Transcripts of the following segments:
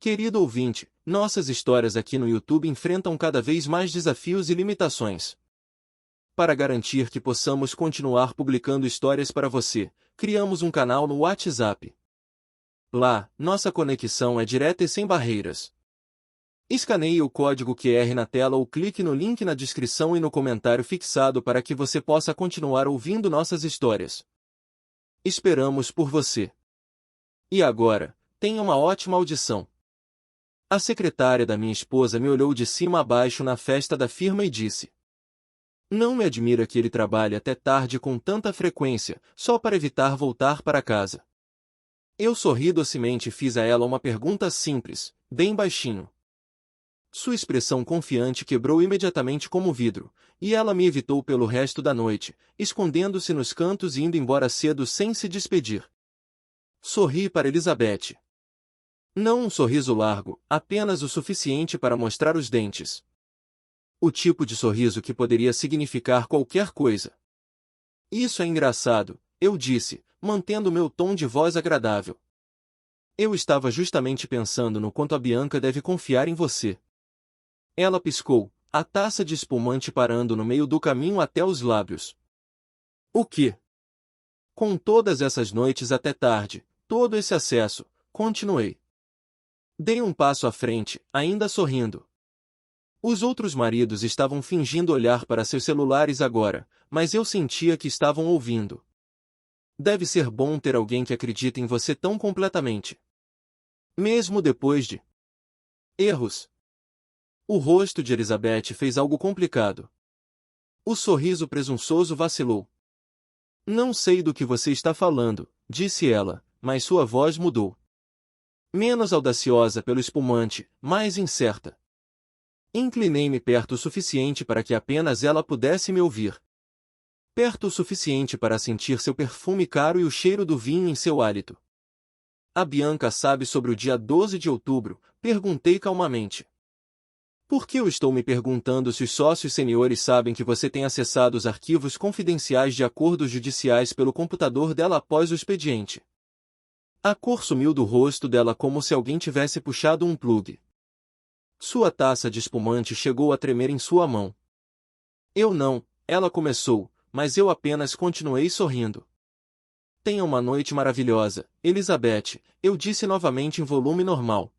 Querido ouvinte, nossas histórias aqui no YouTube enfrentam cada vez mais desafios e limitações. Para garantir que possamos continuar publicando histórias para você, criamos um canal no WhatsApp. Lá, nossa conexão é direta e sem barreiras. Escaneie o código QR na tela ou clique no link na descrição e no comentário fixado para que você possa continuar ouvindo nossas histórias. Esperamos por você. E agora, tenha uma ótima audição. A secretária da minha esposa me olhou de cima a baixo na festa da firma e disse: "Não me admira que ele trabalhe até tarde com tanta frequência, só para evitar voltar para casa." Eu sorri docemente e fiz a ela uma pergunta simples, bem baixinho. Sua expressão confiante quebrou imediatamente como vidro, e ela me evitou pelo resto da noite, escondendo-se nos cantos e indo embora cedo sem se despedir. Sorri para Elizabeth. Não um sorriso largo, apenas o suficiente para mostrar os dentes. O tipo de sorriso que poderia significar qualquer coisa. "Isso é engraçado", eu disse, mantendo meu tom de voz agradável. "Eu estava justamente pensando no quanto a Bianca deve confiar em você." Ela piscou, a taça de espumante parando no meio do caminho até os lábios. "O quê?" "Com todas essas noites até tarde, todo esse acesso", continuei. Dei um passo à frente, ainda sorrindo. Os outros maridos estavam fingindo olhar para seus celulares agora, mas eu sentia que estavam ouvindo. Deve ser bom ter alguém que acredita em você tão completamente. Mesmo depois de erros. O rosto de Elizabeth fez algo complicado. O sorriso presunçoso vacilou. "Não sei do que você está falando", disse ela, mas sua voz mudou. Menos audaciosa pelo espumante, mais incerta. Inclinei-me perto o suficiente para que apenas ela pudesse me ouvir. Perto o suficiente para sentir seu perfume caro e o cheiro do vinho em seu hálito. "A Bianca sabe sobre o dia 12 de outubro?", perguntei calmamente. "Por que eu estou me perguntando se os sócios seniores sabem que você tem acessado os arquivos confidenciais de acordos judiciais pelo computador dela após o expediente?" A cor sumiu do rosto dela como se alguém tivesse puxado um plugue. Sua taça de espumante chegou a tremer em sua mão. "Eu não", ela começou, mas eu apenas continuei sorrindo. "Tenha uma noite maravilhosa, Elizabeth", eu disse novamente em volume normal.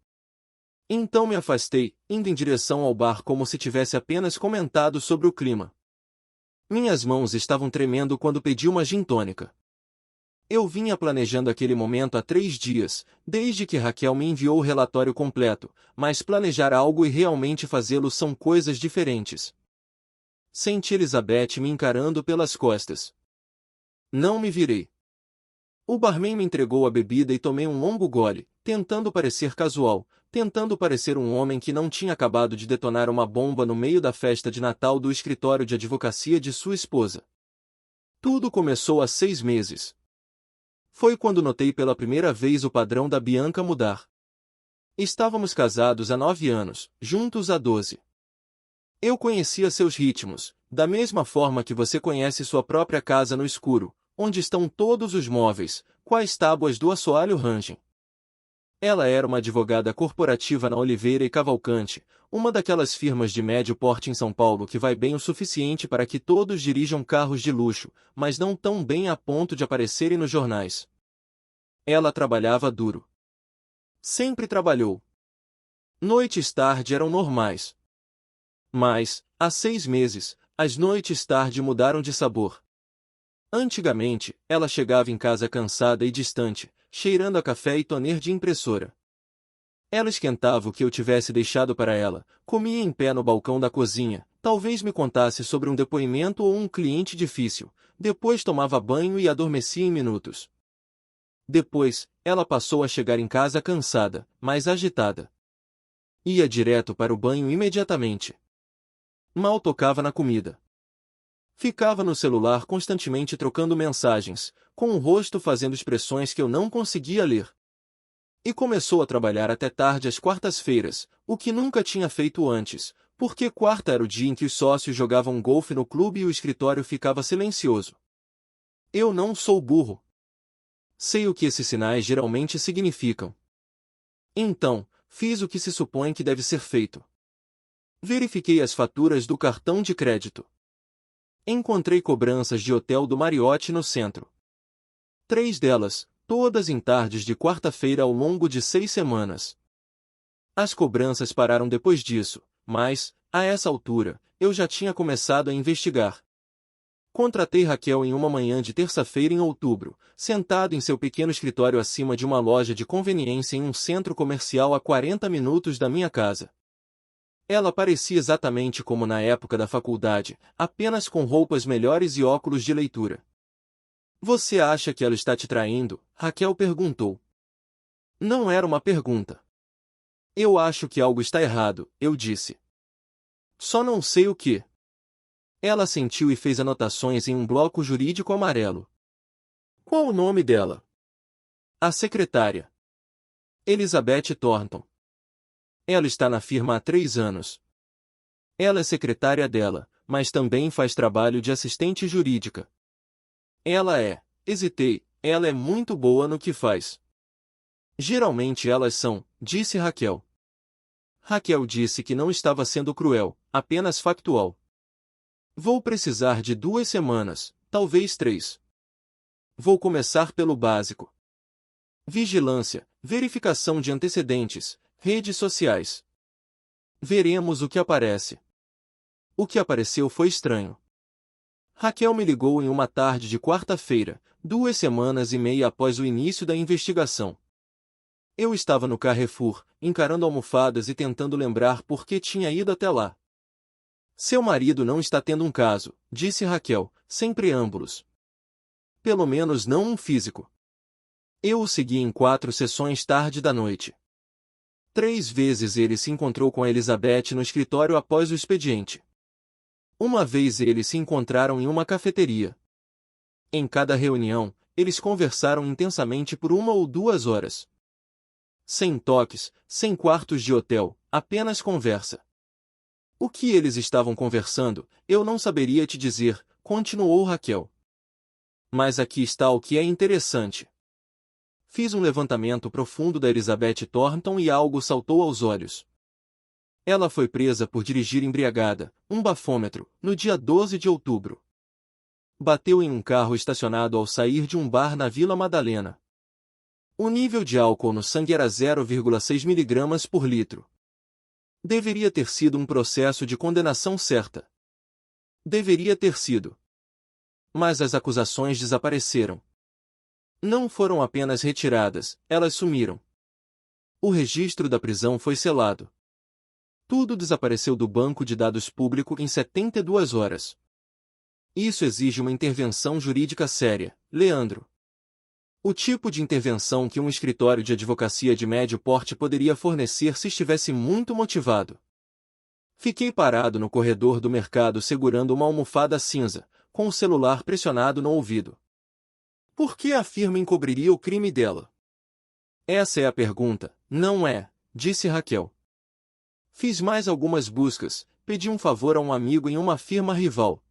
Então me afastei, indo em direção ao bar como se tivesse apenas comentado sobre o clima. Minhas mãos estavam tremendo quando pedi uma gin tônica. Eu vinha planejando aquele momento há 3 dias, desde que Raquel me enviou o relatório completo, mas planejar algo e realmente fazê-lo são coisas diferentes. Senti Elizabeth me encarando pelas costas. Não me virei. O barman me entregou a bebida e tomei um longo gole, tentando parecer casual, tentando parecer um homem que não tinha acabado de detonar uma bomba no meio da festa de Natal do escritório de advocacia de sua esposa. Tudo começou há 6 meses. Foi quando notei pela primeira vez o padrão da Bianca mudar. Estávamos casados há 9 anos, juntos há 12. Eu conhecia seus ritmos, da mesma forma que você conhece sua própria casa no escuro, onde estão todos os móveis, quais tábuas do assoalho rangem. Ela era uma advogada corporativa na Oliveira e Cavalcante, uma daquelas firmas de médio porte em São Paulo que vai bem o suficiente para que todos dirijam carros de luxo, mas não tão bem a ponto de aparecerem nos jornais. Ela trabalhava duro. Sempre trabalhou. Noites tarde eram normais. Mas, há 6 meses, as noites tarde mudaram de sabor. Antigamente, ela chegava em casa cansada e distante, cheirando a café e toner de impressora. Ela esquentava o que eu tivesse deixado para ela, comia em pé no balcão da cozinha, talvez me contasse sobre um depoimento ou um cliente difícil, depois tomava banho e adormecia em minutos. Depois, ela passou a chegar em casa cansada, mas agitada. Ia direto para o banho imediatamente. Mal tocava na comida. Ficava no celular constantemente trocando mensagens, com o rosto fazendo expressões que eu não conseguia ler. E começou a trabalhar até tarde às quartas-feiras, o que nunca tinha feito antes, porque quarta era o dia em que os sócios jogavam golfe no clube e o escritório ficava silencioso. Eu não sou burro. Sei o que esses sinais geralmente significam. Então, fiz o que se supõe que deve ser feito. Verifiquei as faturas do cartão de crédito. Encontrei cobranças de hotel do Marriott no centro. 3 delas, todas em tardes de quarta-feira ao longo de 6 semanas. As cobranças pararam depois disso, mas, a essa altura, eu já tinha começado a investigar. Contratei Raquel em uma manhã de terça-feira em outubro, sentado em seu pequeno escritório acima de uma loja de conveniência em um centro comercial a 40 minutos da minha casa. Ela parecia exatamente como na época da faculdade, apenas com roupas melhores e óculos de leitura. Você acha que ela está te traindo? Raquel perguntou. Não era uma pergunta. Eu acho que algo está errado, eu disse. Só não sei o que. Ela assentiu e fez anotações em um bloco jurídico amarelo. Qual o nome dela? A secretária. Elizabeth Thornton. Ela está na firma há 3 anos. Ela é secretária dela, mas também faz trabalho de assistente jurídica. Hesitei, ela é muito boa no que faz. Geralmente elas são, disse Raquel. Raquel disse que não estava sendo cruel, apenas factual. Vou precisar de 2 semanas, talvez 3. Vou começar pelo básico. Vigilância, verificação de antecedentes, redes sociais. Veremos o que aparece. O que apareceu foi estranho. Raquel me ligou em uma tarde de quarta-feira, 2 semanas e meia após o início da investigação. Eu estava no Carrefour, encarando almofadas e tentando lembrar por que tinha ido até lá. Seu marido não está tendo um caso, disse Raquel, sem preâmbulos. Pelo menos não um físico. Eu o segui em 4 sessões tarde da noite. 3 vezes ele se encontrou com a Elizabeth no escritório após o expediente. Uma vez eles se encontraram em uma cafeteria. Em cada reunião, eles conversaram intensamente por 1 ou 2 horas. Sem toques, sem quartos de hotel, apenas conversa. O que eles estavam conversando, eu não saberia te dizer, continuou Raquel. Mas aqui está o que é interessante. Fiz um levantamento profundo da Elizabeth Thornton e algo saltou aos olhos. Ela foi presa por dirigir embriagada, um bafômetro, no dia 12 de outubro. Bateu em um carro estacionado ao sair de um bar na Vila Madalena. O nível de álcool no sangue era 0,6 mg por litro. Deveria ter sido um processo de condenação certa. Deveria ter sido. Mas as acusações desapareceram. Não foram apenas retiradas, elas sumiram. O registro da prisão foi selado. Tudo desapareceu do banco de dados público em 72 horas. Isso exige uma intervenção jurídica séria, Leandro. O tipo de intervenção que um escritório de advocacia de médio porte poderia fornecer se estivesse muito motivado. Fiquei parado no corredor do mercado segurando uma almofada cinza, com o celular pressionado no ouvido. Por que a firma encobriria o crime dela? Essa é a pergunta, não é, disse Raquel. Fiz mais algumas buscas, pedi um favor a um amigo em uma firma rival.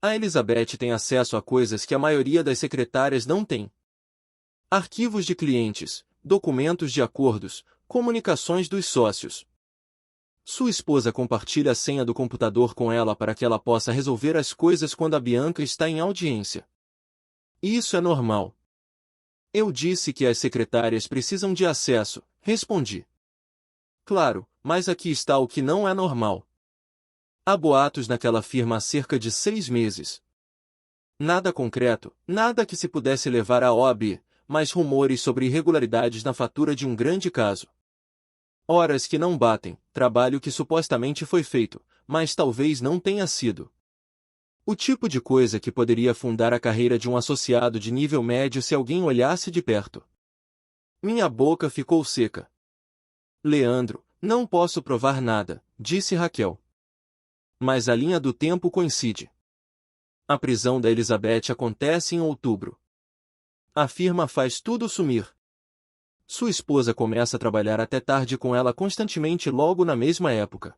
A Elizabeth tem acesso a coisas que a maioria das secretárias não tem. Arquivos de clientes, documentos de acordos, comunicações dos sócios. Sua esposa compartilha a senha do computador com ela para que ela possa resolver as coisas quando a Bianca está em audiência. Isso é normal. Eu disse que as secretárias precisam de acesso, respondi. Claro, mas aqui está o que não é normal. Há boatos naquela firma há cerca de 6 meses. Nada concreto, nada que se pudesse levar à OAB, mas rumores sobre irregularidades na fatura de um grande caso. Horas que não batem, trabalho que supostamente foi feito, mas talvez não tenha sido. O tipo de coisa que poderia afundar a carreira de um associado de nível médio se alguém olhasse de perto. Minha boca ficou seca. Leandro, não posso provar nada, disse Raquel. Mas a linha do tempo coincide. A prisão da Elizabeth acontece em outubro. A firma faz tudo sumir. Sua esposa começa a trabalhar até tarde com ela constantemente logo na mesma época.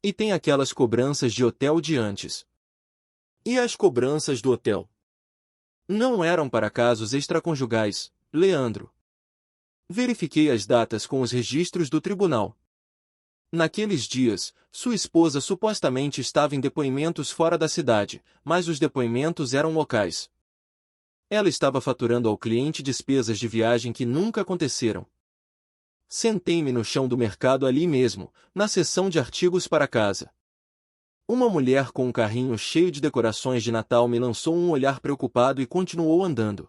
E tem aquelas cobranças de hotel de antes. E as cobranças do hotel? Não eram para casos extraconjugais, Leandro. Verifiquei as datas com os registros do tribunal. Naqueles dias, sua esposa supostamente estava em depoimentos fora da cidade, mas os depoimentos eram locais. Ela estava faturando ao cliente despesas de viagem que nunca aconteceram. Sentei-me no chão do mercado ali mesmo, na seção de artigos para casa. Uma mulher com um carrinho cheio de decorações de Natal me lançou um olhar preocupado e continuou andando.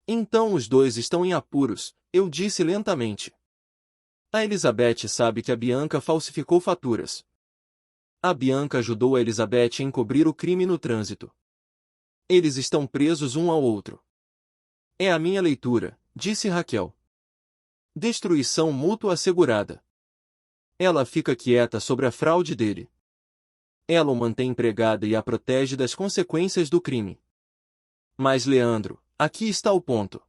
Então os dois estão em apuros, eu disse lentamente. A Elizabeth sabe que a Bianca falsificou faturas. A Bianca ajudou a Elizabeth a encobrir o crime no trânsito. Eles estão presos um ao outro. É a minha leitura, disse Raquel. Destruição mútua assegurada. Ela fica quieta sobre a fraude dele. Ela o mantém empregada e a protege das consequências do crime. Mas Leandro, aqui está o ponto.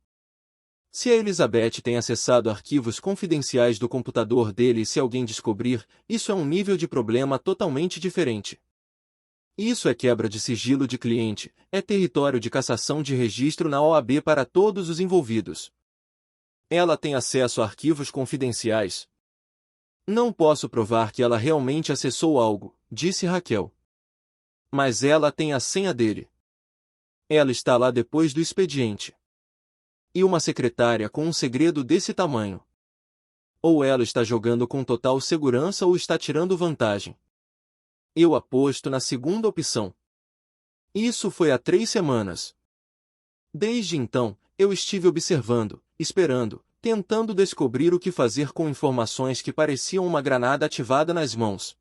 Se a Elizabeth tem acessado arquivos confidenciais do computador dele e se alguém descobrir, isso é um nível de problema totalmente diferente. Isso é quebra de sigilo de cliente, é território de cassação de registro na OAB para todos os envolvidos. Ela tem acesso a arquivos confidenciais. Não posso provar que ela realmente acessou algo, disse Raquel. Mas ela tem a senha dele. Ela está lá depois do expediente. E uma secretária com um segredo desse tamanho. Ou ela está jogando com total segurança ou está tirando vantagem. Eu aposto na segunda opção. Isso foi há 3 semanas. Desde então, eu estive observando, esperando, tentando descobrir o que fazer com informações que pareciam uma granada ativada nas mãos.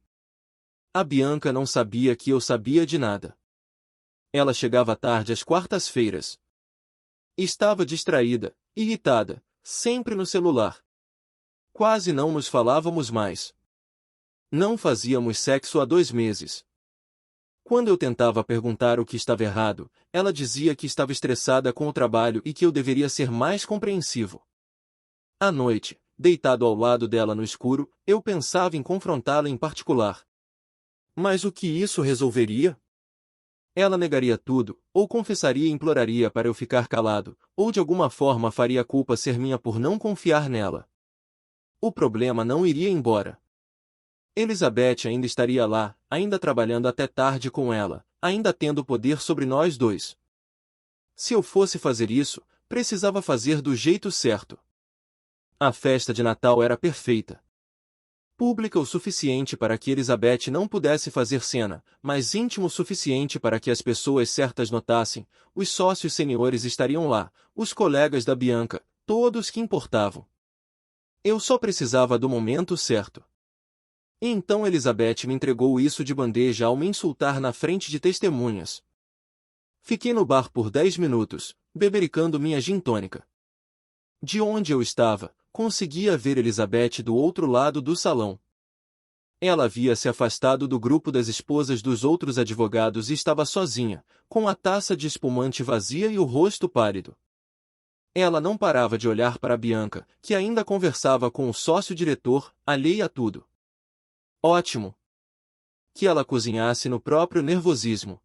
A Bianca não sabia que eu sabia de nada. Ela chegava tarde às quartas-feiras. Estava distraída, irritada, sempre no celular. Quase não nos falávamos mais. Não fazíamos sexo há 2 meses. Quando eu tentava perguntar o que estava errado, ela dizia que estava estressada com o trabalho e que eu deveria ser mais compreensivo. À noite, deitado ao lado dela no escuro, eu pensava em confrontá-la em particular. Mas o que isso resolveria? Ela negaria tudo, ou confessaria e imploraria para eu ficar calado, ou de alguma forma faria a culpa ser minha por não confiar nela. O problema não iria embora. Elizabeth ainda estaria lá, ainda trabalhando até tarde com ela, ainda tendo poder sobre nós dois. Se eu fosse fazer isso, precisava fazer do jeito certo. A festa de Natal era perfeita. Pública o suficiente para que Elizabeth não pudesse fazer cena, mas íntimo o suficiente para que as pessoas certas notassem, os sócios seniores estariam lá, os colegas da Bianca, todos que importavam. Eu só precisava do momento certo. E então Elizabeth me entregou isso de bandeja ao me insultar na frente de testemunhas. Fiquei no bar por 10 minutos, bebericando minha gin tônica. De onde eu estava, conseguia ver Elizabeth do outro lado do salão. Ela havia se afastado do grupo das esposas dos outros advogados e estava sozinha, com a taça de espumante vazia e o rosto pálido. Ela não parava de olhar para Bianca, que ainda conversava com o sócio-diretor, alheia a tudo. Ótimo! Que ela cozinhasse no próprio nervosismo.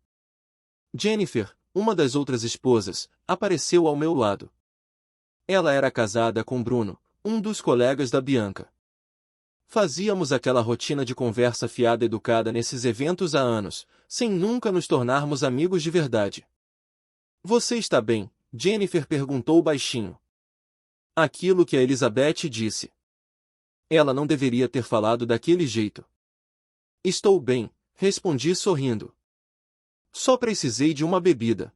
Jennifer, uma das outras esposas, apareceu ao meu lado. Ela era casada com Bruno, um dos colegas da Bianca. Fazíamos aquela rotina de conversa fiada educada nesses eventos há anos, sem nunca nos tornarmos amigos de verdade. Você está bem? Jennifer perguntou baixinho. Aquilo que a Elizabeth disse. Ela não deveria ter falado daquele jeito. Estou bem, respondi sorrindo. Só precisei de uma bebida.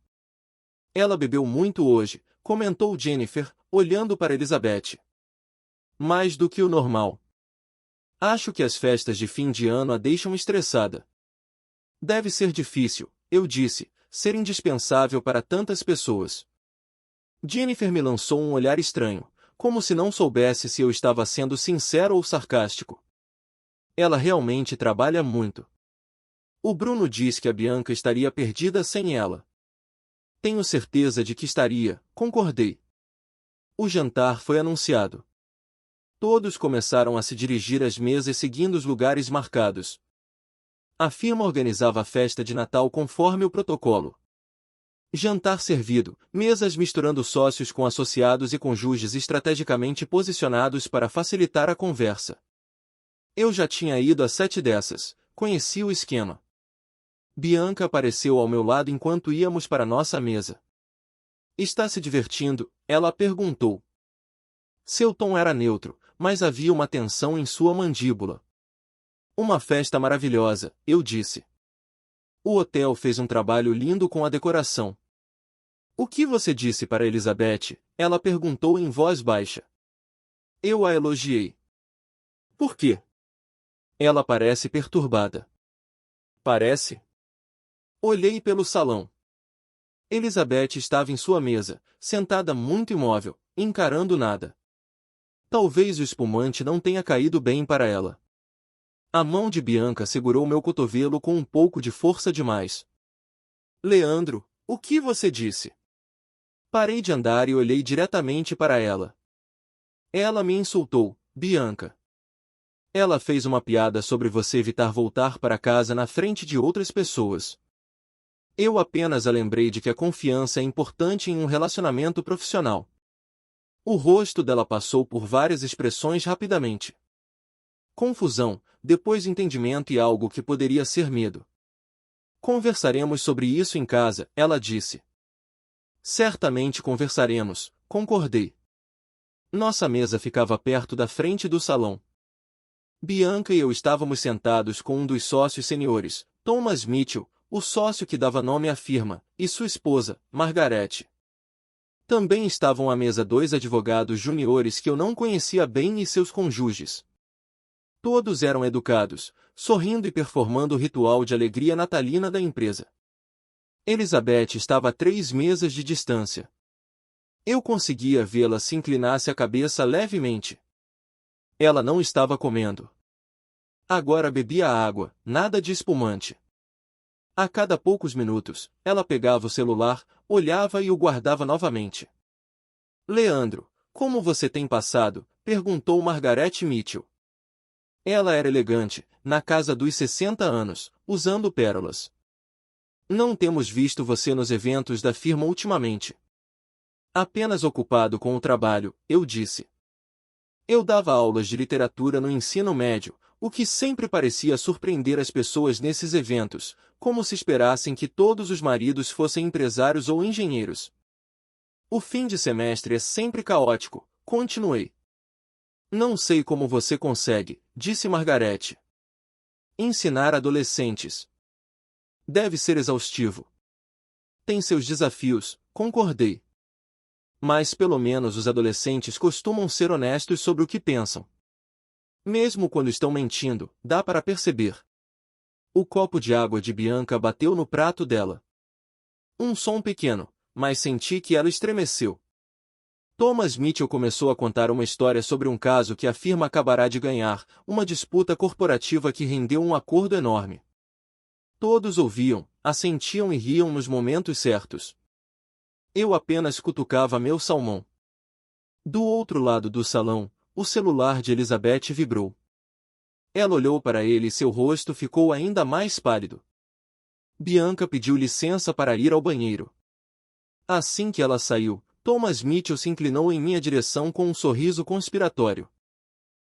Ela bebeu muito hoje, comentou Jennifer, olhando para Elizabeth. Mais do que o normal. Acho que as festas de fim de ano a deixam estressada. Deve ser difícil, eu disse, ser indispensável para tantas pessoas. Jennifer me lançou um olhar estranho, como se não soubesse se eu estava sendo sincero ou sarcástico. Ela realmente trabalha muito. O Bruno diz que a Bianca estaria perdida sem ela. Tenho certeza de que estaria, concordei. O jantar foi anunciado. Todos começaram a se dirigir às mesas seguindo os lugares marcados. A firma organizava a festa de Natal conforme o protocolo. Jantar servido, mesas misturando sócios com associados e cônjuges estrategicamente posicionados para facilitar a conversa. Eu já tinha ido a 7 dessas, conheci o esquema. Bianca apareceu ao meu lado enquanto íamos para nossa mesa. Está se divertindo? Ela perguntou. Seu tom era neutro, mas havia uma tensão em sua mandíbula. Uma festa maravilhosa, eu disse. O hotel fez um trabalho lindo com a decoração. O que você disse para Elizabeth? Ela perguntou em voz baixa. Eu a elogiei. Por quê? Ela parece perturbada. Parece? Olhei pelo salão. Elizabeth estava em sua mesa, sentada muito imóvel, encarando nada. Talvez o espumante não tenha caído bem para ela. A mão de Bianca segurou meu cotovelo com um pouco de força demais. Leandro, o que você disse? Parei de andar e olhei diretamente para ela. Ela me insultou, Bianca. Ela fez uma piada sobre você evitar voltar para casa na frente de outras pessoas. Eu apenas a lembrei de que a confiança é importante em um relacionamento profissional. O rosto dela passou por várias expressões rapidamente. Confusão, depois entendimento e algo que poderia ser medo. Conversaremos sobre isso em casa, ela disse. Certamente conversaremos, concordei. Nossa mesa ficava perto da frente do salão. Bianca e eu estávamos sentados com um dos sócios seniores, Thomas Mitchell, o sócio que dava nome à firma, e sua esposa, Margaret. Também estavam à mesa 2 advogados juniores que eu não conhecia bem e seus cônjuges. Todos eram educados, sorrindo e performando o ritual de alegria natalina da empresa. Elizabeth estava a 3 mesas de distância. Eu conseguia vê-la se inclinasse a cabeça levemente. Ela não estava comendo. Agora bebia água, nada de espumante. A cada poucos minutos, ela pegava o celular, olhava e o guardava novamente. Leandro, como você tem passado? Perguntou Margaret Mitchell. Ela era elegante, na casa dos 60 anos, usando pérolas. Não temos visto você nos eventos da firma ultimamente. Apenas ocupado com o trabalho, eu disse. Eu dava aulas de literatura no ensino médio, o que sempre parecia surpreender as pessoas nesses eventos, como se esperassem que todos os maridos fossem empresários ou engenheiros. O fim de semestre é sempre caótico, continuei. Não sei como você consegue, disse Margaret. Ensinar adolescentes. Deve ser exaustivo. Tem seus desafios, concordei. Mas pelo menos os adolescentes costumam ser honestos sobre o que pensam. Mesmo quando estão mentindo, dá para perceber. O copo de água de Bianca bateu no prato dela. Um som pequeno, mas senti que ela estremeceu. Thomas Mitchell começou a contar uma história sobre um caso que a firma acabará de ganhar, uma disputa corporativa que rendeu um acordo enorme. Todos ouviam, assentiam e riam nos momentos certos. Eu apenas cutucava meu salmão. Do outro lado do salão, o celular de Elizabeth vibrou. Ela olhou para ele e seu rosto ficou ainda mais pálido. Bianca pediu licença para ir ao banheiro. Assim que ela saiu, Thomas Mitchell se inclinou em minha direção com um sorriso conspiratório.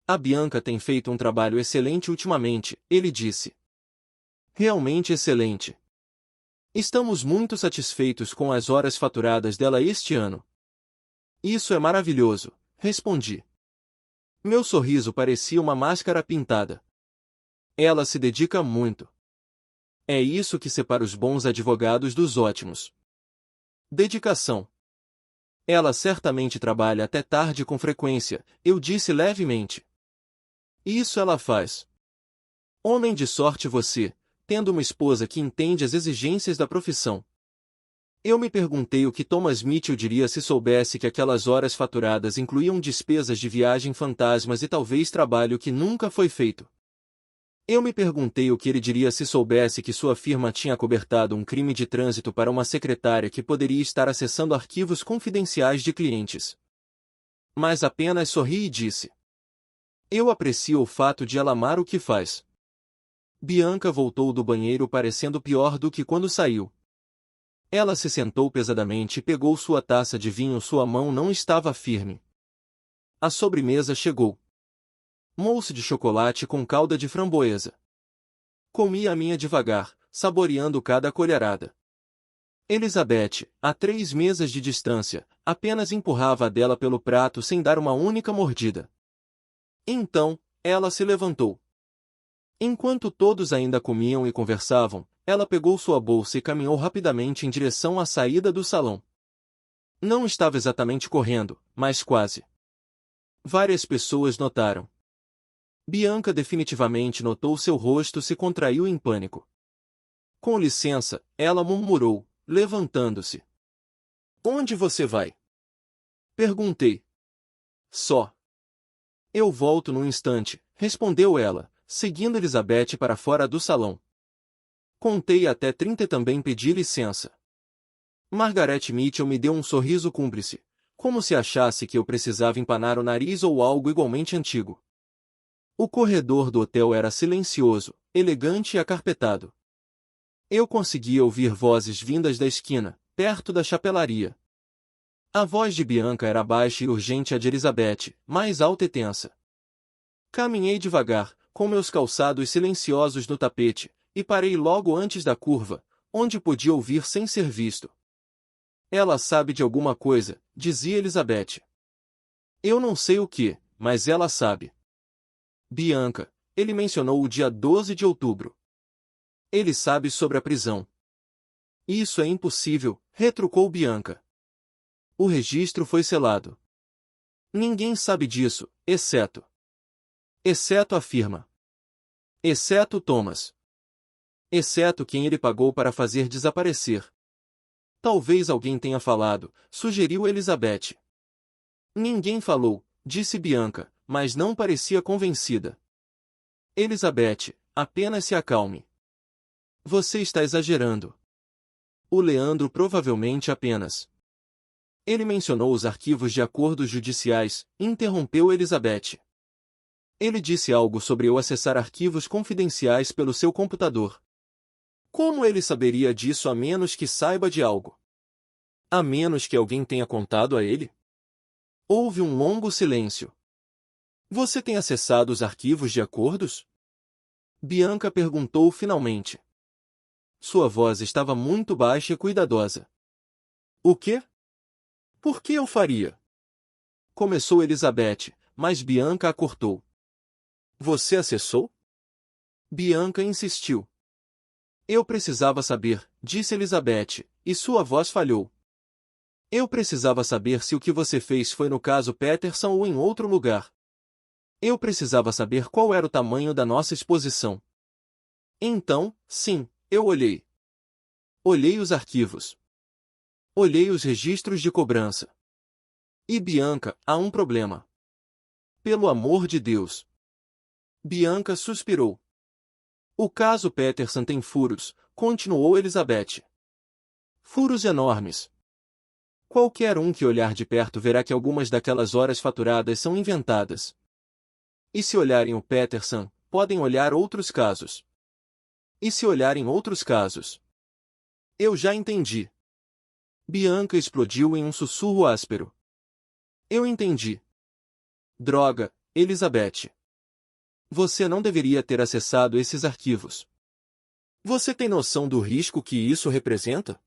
A Bianca tem feito um trabalho excelente ultimamente, ele disse. Realmente excelente. Estamos muito satisfeitos com as horas faturadas dela este ano. Isso é maravilhoso, respondi. Meu sorriso parecia uma máscara pintada. Ela se dedica muito. É isso que separa os bons advogados dos ótimos. Dedicação. Ela certamente trabalha até tarde com frequência, eu disse levemente. Isso ela faz. Homem de sorte você, tendo uma esposa que entende as exigências da profissão. Eu me perguntei o que Thomas Mitchell diria se soubesse que aquelas horas faturadas incluíam despesas de viagem fantasmas e talvez trabalho que nunca foi feito. Eu me perguntei o que ele diria se soubesse que sua firma tinha acobertado um crime de trânsito para uma secretária que poderia estar acessando arquivos confidenciais de clientes. Mas apenas sorri e disse. Eu aprecio o fato de ela amar o que faz. Bianca voltou do banheiro parecendo pior do que quando saiu. Ela se sentou pesadamente e pegou sua taça de vinho. Sua mão não estava firme. A sobremesa chegou. Mousse de chocolate com calda de framboesa. Comi a minha devagar, saboreando cada colherada. Elizabeth, a 3 mesas de distância, apenas empurrava a dela pelo prato sem dar uma única mordida. Então, ela se levantou. Enquanto todos ainda comiam e conversavam, ela pegou sua bolsa e caminhou rapidamente em direção à saída do salão. Não estava exatamente correndo, mas quase. Várias pessoas notaram. Bianca definitivamente notou. Seu rosto se contraiu em pânico. Com licença, ela murmurou, levantando-se. Onde você vai? Perguntei. Só. Eu volto num instante, respondeu ela, seguindo Elizabeth para fora do salão. Contei até 30 e também pedi licença. Margaret Mitchell me deu um sorriso cúmplice, como se achasse que eu precisava empanar o nariz ou algo igualmente antigo. O corredor do hotel era silencioso, elegante e acarpetado. Eu conseguia ouvir vozes vindas da esquina, perto da chapelaria. A voz de Bianca era baixa e urgente, a de Elizabeth, mais alta e tensa. Caminhei devagar, com meus calçados silenciosos no tapete, e parei logo antes da curva, onde podia ouvir sem ser visto. Ela sabe de alguma coisa, dizia Elizabeth. Eu não sei o que, mas ela sabe. Bianca, ele mencionou o dia 12 de outubro. Ele sabe sobre a prisão. Isso é impossível, retrucou Bianca. O registro foi selado. Ninguém sabe disso, exceto a firma. Exceto Thomas. Exceto quem ele pagou para fazer desaparecer. Talvez alguém tenha falado, sugeriu Elizabeth. Ninguém falou, disse Bianca, mas não parecia convencida. Elizabeth, apenas se acalme. Você está exagerando. O Leandro provavelmente apenas. Ele mencionou os arquivos de acordos judiciais, interrompeu Elizabeth. Ele disse algo sobre eu acessar arquivos confidenciais pelo seu computador. Como ele saberia disso a menos que saiba de algo? A menos que alguém tenha contado a ele? Houve um longo silêncio. Você tem acessado os arquivos de acordos? Bianca perguntou finalmente. Sua voz estava muito baixa e cuidadosa. O quê? Por que eu faria? Começou Elizabeth, mas Bianca a cortou. Você acessou? Bianca insistiu. Eu precisava saber, disse Elizabeth, e sua voz falhou. Eu precisava saber se o que você fez foi no caso Peterson ou em outro lugar. Eu precisava saber qual era o tamanho da nossa exposição. Então, sim, eu olhei. Olhei os arquivos. Olhei os registros de cobrança. E Bianca, há um problema. Pelo amor de Deus. Bianca suspirou. O caso Peterson tem furos, continuou Elizabeth. Furos enormes. Qualquer um que olhar de perto verá que algumas daquelas horas faturadas são inventadas. E se olharem o Peterson, podem olhar outros casos. E se olharem outros casos? Eu já entendi. Bianca explodiu em um sussurro áspero. Eu entendi. Droga, Elizabeth. Você não deveria ter acessado esses arquivos. Você tem noção do risco que isso representa?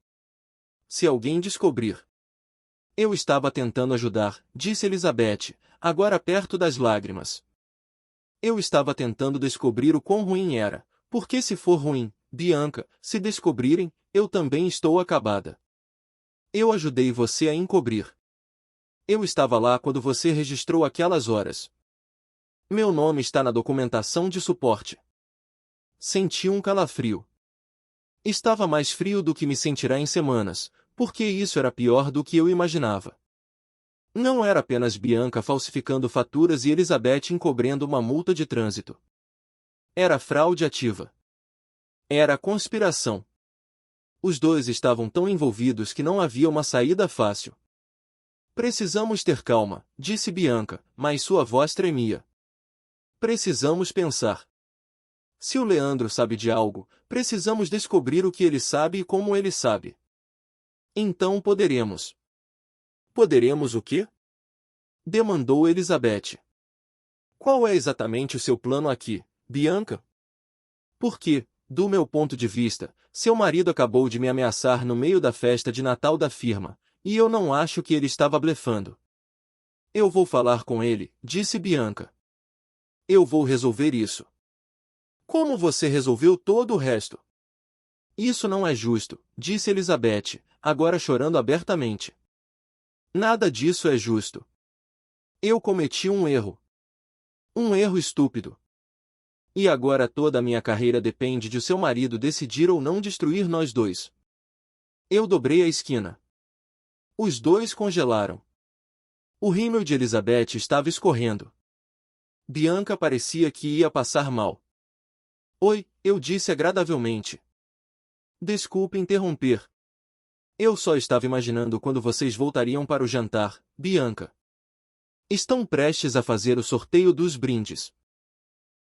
Se alguém descobrir. Eu estava tentando ajudar, disse Elizabeth, agora perto das lágrimas. Eu estava tentando descobrir o quão ruim era, porque se for ruim, Bianca, se descobrirem, eu também estou acabada. Eu ajudei você a encobrir. Eu estava lá quando você registrou aquelas horas. Meu nome está na documentação de suporte. Senti um calafrio. Estava mais frio do que me sentirá em semanas, porque isso era pior do que eu imaginava. Não era apenas Bianca falsificando faturas e Elizabeth encobrindo uma multa de trânsito. Era fraude ativa. Era conspiração. Os dois estavam tão envolvidos que não havia uma saída fácil. Precisamos ter calma, disse Bianca, mas sua voz tremia. Precisamos pensar. Se o Leandro sabe de algo, precisamos descobrir o que ele sabe e como ele sabe. Então poderemos. Poderemos o quê? Demandou Elizabeth. Qual é exatamente o seu plano aqui, Bianca? Porque, do meu ponto de vista, seu marido acabou de me ameaçar no meio da festa de Natal da firma, e eu não acho que ele estava blefando. Eu vou falar com ele, disse Bianca. Eu vou resolver isso. Como você resolveu todo o resto? Isso não é justo, disse Elizabeth, agora chorando abertamente. Nada disso é justo. Eu cometi um erro. Um erro estúpido. E agora toda a minha carreira depende de seu marido decidir ou não destruir nós dois. Eu dobrei a esquina. Os dois congelaram. O rímel de Elizabeth estava escorrendo. Bianca parecia que ia passar mal. Oi, eu disse agradavelmente. Desculpe interromper. Eu só estava imaginando quando vocês voltariam para o jantar, Bianca. Estão prestes a fazer o sorteio dos brindes.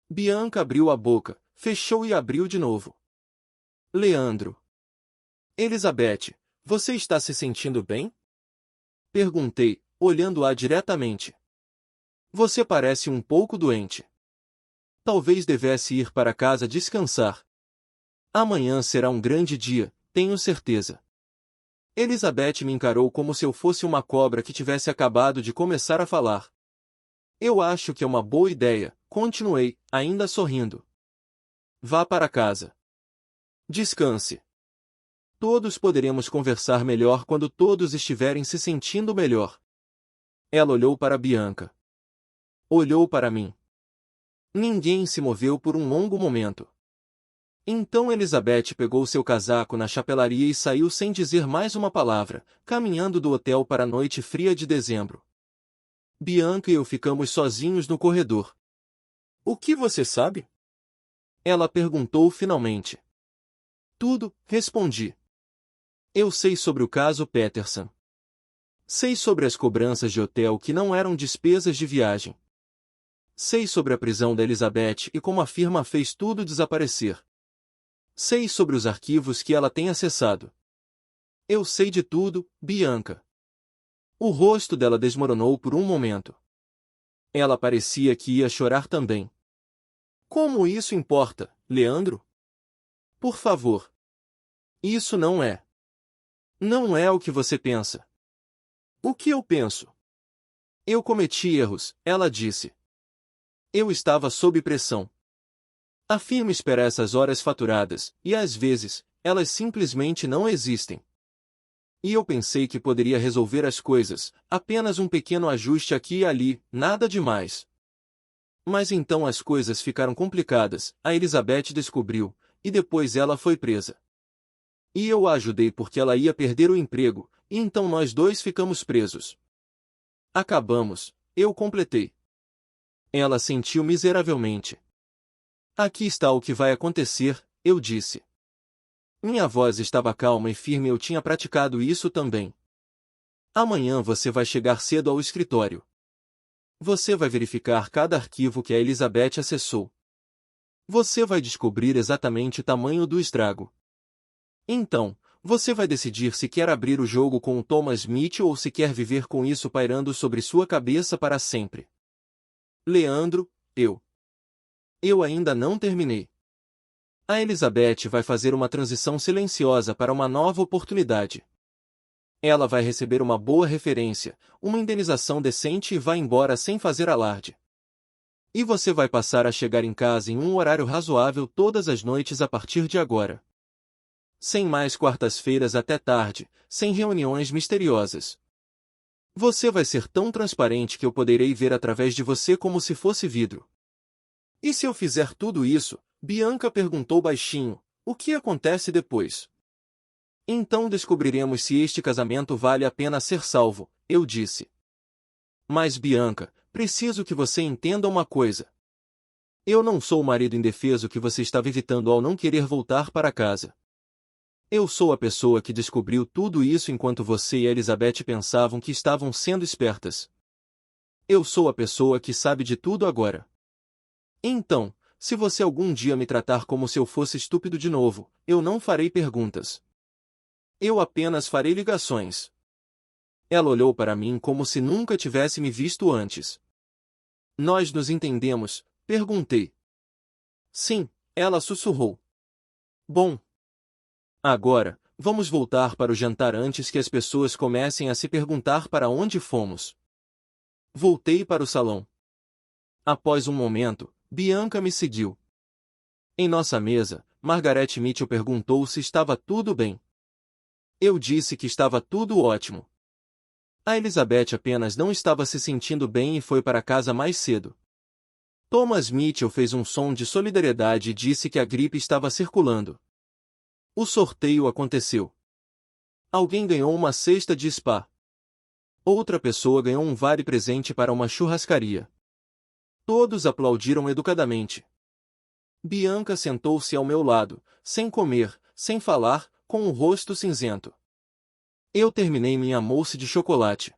Bianca abriu a boca, fechou e abriu de novo. Leandro. Elizabeth, você está se sentindo bem? Perguntei, olhando-a diretamente. Você parece um pouco doente. Talvez devesse ir para casa descansar. Amanhã será um grande dia, tenho certeza. Elizabeth me encarou como se eu fosse uma cobra que tivesse acabado de começar a falar. Eu acho que é uma boa ideia, continuei, ainda sorrindo. Vá para casa. Descanse. Todos poderemos conversar melhor quando todos estiverem se sentindo melhor. Ela olhou para Bianca. Olhou para mim. Ninguém se moveu por um longo momento. Então Elizabeth pegou seu casaco na chapelaria e saiu sem dizer mais uma palavra, caminhando do hotel para a noite fria de dezembro. Bianca e eu ficamos sozinhos no corredor. O que você sabe? Ela perguntou finalmente. Tudo, respondi. Eu sei sobre o caso Peterson. Sei sobre as cobranças de hotel que não eram despesas de viagem. Sei sobre a prisão da Elizabeth e como a firma fez tudo desaparecer. Sei sobre os arquivos que ela tem acessado. Eu sei de tudo, Bianca. O rosto dela desmoronou por um momento. Ela parecia que ia chorar também. Como isso importa, Leandro? Por favor. Isso não é. Não é o que você pensa. O que eu penso? Eu cometi erros, ela disse. Eu estava sob pressão. A firma espera essas horas faturadas, e às vezes, elas simplesmente não existem. E eu pensei que poderia resolver as coisas, apenas um pequeno ajuste aqui e ali, nada demais. Mas então as coisas ficaram complicadas, a Elizabeth descobriu, e depois ela foi presa. E eu a ajudei porque ela ia perder o emprego, e então nós dois ficamos presos. Acabamos, eu completei. Ela sentiu miseravelmente. Aqui está o que vai acontecer, eu disse. Minha voz estava calma e firme e eu tinha praticado isso também. Amanhã você vai chegar cedo ao escritório. Você vai verificar cada arquivo que a Elizabeth acessou. Você vai descobrir exatamente o tamanho do estrago. Então, você vai decidir se quer abrir o jogo com o Thomas Smith ou se quer viver com isso pairando sobre sua cabeça para sempre. Leandro, Eu ainda não terminei. A Elizabeth vai fazer uma transição silenciosa para uma nova oportunidade. Ela vai receber uma boa referência, uma indenização decente e vai embora sem fazer alarde. E você vai passar a chegar em casa em um horário razoável todas as noites a partir de agora. Sem mais quartas-feiras até tarde, sem reuniões misteriosas. Você vai ser tão transparente que eu poderei ver através de você como se fosse vidro. E se eu fizer tudo isso? Bianca perguntou baixinho, o que acontece depois? Então descobriremos se este casamento vale a pena ser salvo, eu disse. Mas Bianca, preciso que você entenda uma coisa. Eu não sou o marido indefeso que você estava evitando ao não querer voltar para casa. Eu sou a pessoa que descobriu tudo isso enquanto você e a Elizabeth pensavam que estavam sendo espertas. Eu sou a pessoa que sabe de tudo agora. Então, se você algum dia me tratar como se eu fosse estúpido de novo, eu não farei perguntas. Eu apenas farei ligações. Ela olhou para mim como se nunca tivesse me visto antes. Nós nos entendemos? Perguntei. Sim, ela sussurrou. Bom. Agora, vamos voltar para o jantar antes que as pessoas comecem a se perguntar para onde fomos. Voltei para o salão. Após um momento, Bianca me seguiu. Em nossa mesa, Margaret Mitchell perguntou se estava tudo bem. Eu disse que estava tudo ótimo. A Elizabeth apenas não estava se sentindo bem e foi para casa mais cedo. Thomas Mitchell fez um som de solidariedade e disse que a gripe estava circulando. O sorteio aconteceu. Alguém ganhou uma cesta de spa. Outra pessoa ganhou um vale presente para uma churrascaria. Todos aplaudiram educadamente. Bianca sentou-se ao meu lado, sem comer, sem falar, com um rosto cinzento. Eu terminei minha mousse de chocolate.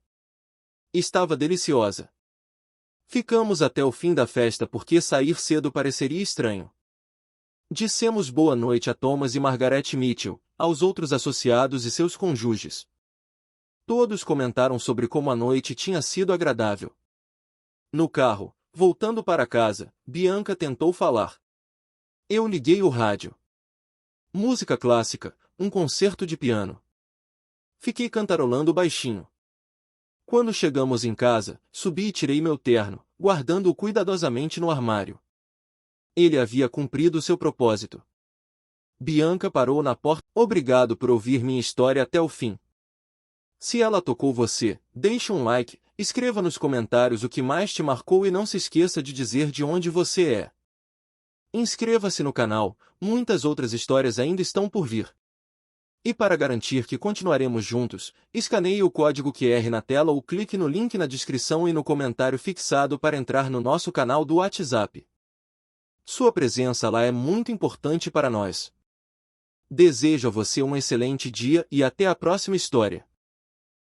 Estava deliciosa. Ficamos até o fim da festa porque sair cedo pareceria estranho. Dissemos boa noite a Thomas e Margaret Mitchell, aos outros associados e seus cônjuges. Todos comentaram sobre como a noite tinha sido agradável. No carro, voltando para casa, Bianca tentou falar. Eu liguei o rádio. Música clássica, um concerto de piano. Fiquei cantarolando baixinho. Quando chegamos em casa, subi e tirei meu terno, guardando-o cuidadosamente no armário. Ele havia cumprido seu propósito. Bianca parou na porta. Obrigado por ouvir minha história até o fim. Se ela tocou você, deixe um like, escreva nos comentários o que mais te marcou e não se esqueça de dizer de onde você é. Inscreva-se no canal, muitas outras histórias ainda estão por vir. E para garantir que continuaremos juntos, escaneie o código QR na tela ou clique no link na descrição e no comentário fixado para entrar no nosso canal do WhatsApp. Sua presença lá é muito importante para nós. Desejo a você um excelente dia e até a próxima história.